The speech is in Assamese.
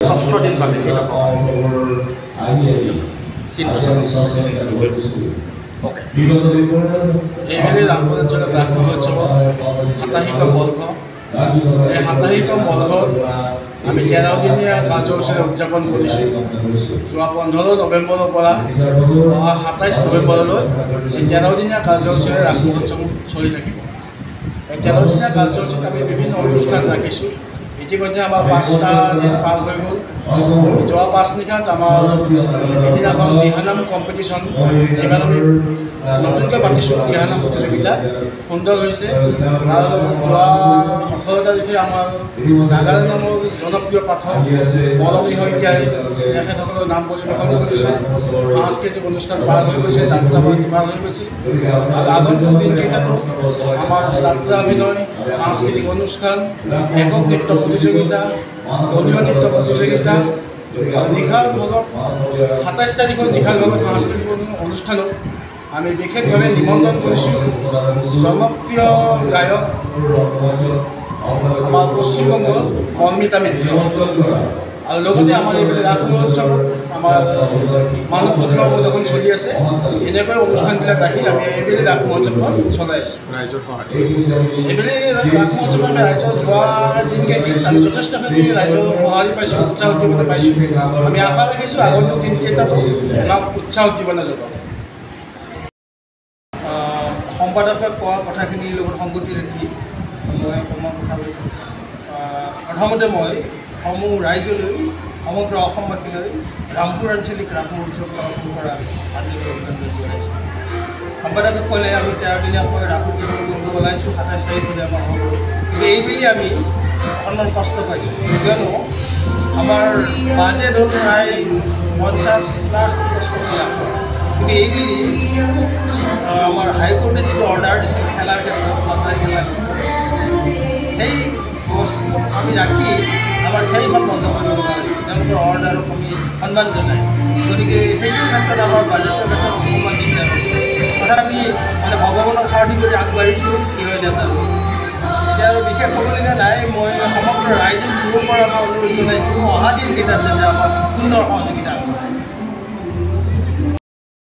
ষষ্ঠ দিন পালে এইবেলি ৰামপুৰ অঞ্চলত ৰাস মহোৎসৱত 87তম বৰ্ষ। এই 87তম বৰ্ষত আমি 13 দিনীয়া কাৰ্যসূচীৰে উদযাপন কৰিছোঁ। যোৱা 15 নৱেম্বৰৰ পৰা অহা 27 নৱেম্বৰলৈ এই 13 দিনীয়া কাৰ্যসূচীৰে ৰাস মহোৎসৱ চলি থাকিব। এই 13 দিনীয়া কাৰ্যসূচীত আমি বিভিন্ন অনুষ্ঠান ৰাখিছোঁ। ইতিমধ্যে আমাৰ 5টা দিন পাৰ হৈ গ'ল। যোৱা 5 নিশাত আমাৰ এদিনাখন দিহানাম কম্পিটিশ্যন, এইবাৰ আমি নতুনকৈ পাতিছোঁ দিহানাম প্ৰতিযোগিতা, সুন্দৰ হৈছে। তাৰ লগত যোৱা 18 তাৰিখে আমাৰ নাগালেণ্ড নামৰ জনপ্ৰিয় পাঠক বলমী শইকীয়াই তেখেতসকলৰ নাম পৰিৱেশন কৰিছে। সাংস্কৃতিক অনুষ্ঠান পাৰ হৈ গৈছে, যাত্ৰা পাৰ হৈ গৈছে। আৰু আগন্তুক দিনকেইটাতো আমাৰ যাত্ৰা অভিনয়, সাংস্কৃতিক অনুষ্ঠান, একক নৃত্য প্ৰতিযোগিতা, দলীয় নৃত্য প্ৰতিযোগিতা আৰু নিশাৰ ভাগত 27 তাৰিখৰ নিশাৰ ভাগত সাংস্কৃতিক অনুষ্ঠানত আমি বিশেষভাৱে নিমন্ত্ৰণ কৰিছোঁ জনপ্ৰিয় গায়ক আমাৰ পশ্চিমবংগৰ মৰ্মিতা মিত্ৰ। আৰু লগতে আমাৰ এইবেলি ৰাস মহোৎসৱত আমাৰ মানৱ প্ৰতিমা প্ৰদৰ্শন চলি আছে। এনেকৈ অনুষ্ঠানবিলাক ৰাখি আমি এইবেলি ৰাস মহোৎসৱত চলাই আছোঁ। এইবেলি ৰাস মহোৎসৱত আমি ৰাইজৰ যোৱা দিনকেইটিত আমি যথেষ্টখিনি ৰাইজৰ সঁহাৰি পাইছোঁ, উৎসাহ উদ্দীপনা পাইছোঁ। আমি আশা ৰাখিছোঁ আগন্তুক দিনকেইটাতো আমাক উৎসাহ উদ্দীপনা যোগাব। সম্পাদকে কোৱা কথাখিনিৰ লগত সংগতি ৰাখি মই অকণমান কথা কৈছোঁ। প্ৰথমতে মই সমূহ ৰাইজলৈ, সমগ্ৰ অসমবাসীলৈ ৰামপুৰ আঞ্চলিক ৰাস মহোৎসৱ পালন কৰা আন্তৰিক অভিনন্দন জনাইছোঁ। সম্পাদকে ক'লে আমি 13 দিনীয়াকৈ ৰাস উদযাপন কৰিব ওলাইছোঁ। 27 তাৰিখলৈ আমাৰ হ'ব। কিন্তু এইবেলি আমি অকণমান কষ্ট পাইছোঁ, কিয়নো আমাৰ বাজেট হ'ল প্ৰায় 50 লাখ 55 লাখ। কিন্তু এইবেলি আমাৰ হাইকোৰ্টে যিটো অৰ্ডাৰ দিছিল খেলাৰ ক্ষেত্ৰত লটাৰী খেলা, সেই বস্তু আমি ৰাখি আমাৰ খেলখন বন্ধ কৰিব লগা হৈছে। তেওঁলোকৰ অৰ্ডাৰক আমি সন্মান জনাই, গতিকে সেইটো ক্ষেত্ৰত আমাৰ বাজেটৰ ক্ষেত্ৰত অকণমান দিগদাৰ হৈছে। তথাপি মানে ভগৱানক প্ৰাৰ্থী কৰি আগবাঢ়িছোঁ, কি হয় নাজানো। এতিয়া আৰু বিশেষ ক'বলগীয়া নাই। মই সমগ্ৰ ৰাইজক দূৰৰ পৰা আমাৰ অনুৰোধ জনাইছোঁ অহা দিনকেইটাত যাতে আমাৰ সুন্দৰ সহযোগিতা